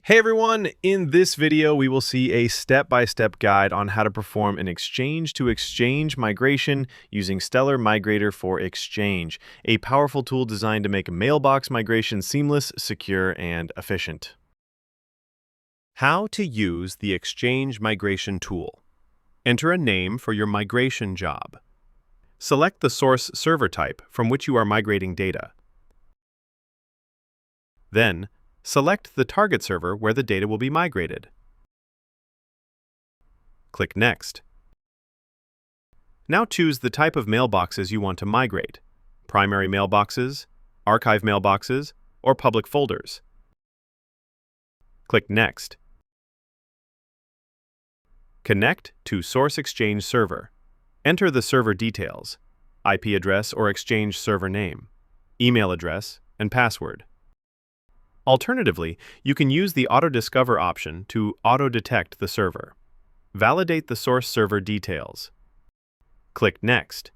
Hey everyone, in this video we will see a step-by-step guide on how to perform an exchange-to-exchange migration using Stellar Migrator for Exchange, a powerful tool designed to make mailbox migration seamless, secure, and efficient. How to use the Exchange Migration tool. Enter a name for your migration job. Select the source server type from which you are migrating data. Then, select the target server where the data will be migrated. Click Next. Now choose the type of mailboxes you want to migrate: primary mailboxes, archive mailboxes, or public folders. Click Next. Connect to Source Exchange Server. Enter the server details: IP address or Exchange server name, email address, and password. Alternatively, you can use the Auto-Discover option to auto-detect the server. Validate the source server details. Click Next.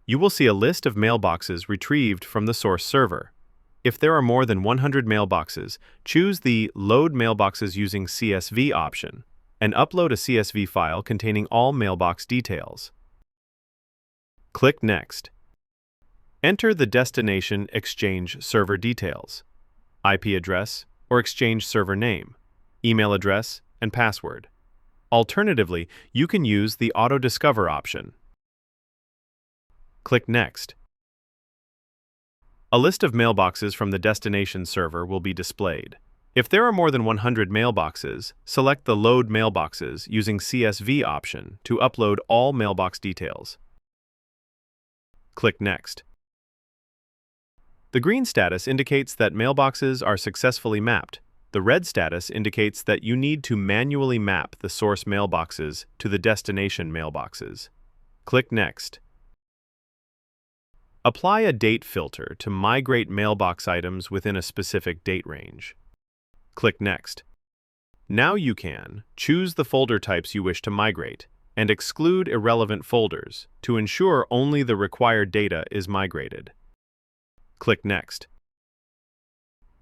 You will see a list of mailboxes retrieved from the source server. If there are more than 100 mailboxes, choose the Load Mailboxes using CSV option and upload a CSV file containing all mailbox details. Click Next. Enter the destination Exchange server details: IP address or Exchange server name, email address, and password. Alternatively, you can use the Auto-Discover option. Click Next. A list of mailboxes from the destination server will be displayed. If there are more than 100 mailboxes, select the Load Mailboxes using CSV option to upload all mailbox details. Click Next. The green status indicates that mailboxes are successfully mapped. The red status indicates that you need to manually map the source mailboxes to the destination mailboxes. Click Next. Apply a date filter to migrate mailbox items within a specific date range. Click Next. Now you can choose the folder types you wish to migrate and exclude irrelevant folders to ensure only the required data is migrated. Click Next.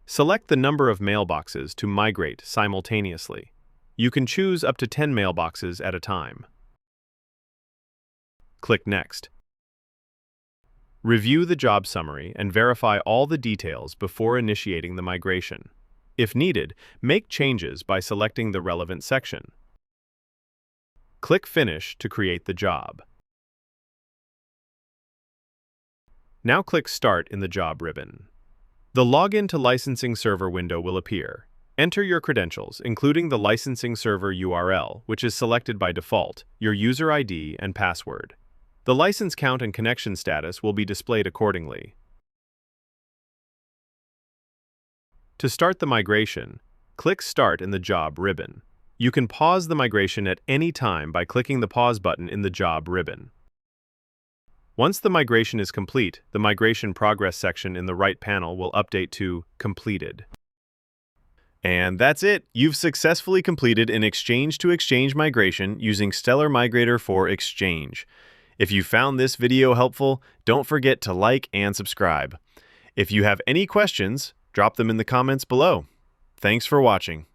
Select the number of mailboxes to migrate simultaneously. You can choose up to 10 mailboxes at a time. Click Next. Review the job summary and verify all the details before initiating the migration. If needed, make changes by selecting the relevant section. Click Finish to create the job. Now click Start in the Job ribbon. The Login to Licensing Server window will appear. Enter your credentials, including the licensing server URL, which is selected by default, your user ID, and password. The license count and connection status will be displayed accordingly. To start the migration, click Start in the Job ribbon. You can pause the migration at any time by clicking the Pause button in the Job ribbon. Once the migration is complete, the Migration Progress section in the right panel will update to Completed. And that's it! You've successfully completed an exchange-to-exchange migration using Stellar Migrator for Exchange. If you found this video helpful, don't forget to like and subscribe. If you have any questions, drop them in the comments below. Thanks for watching.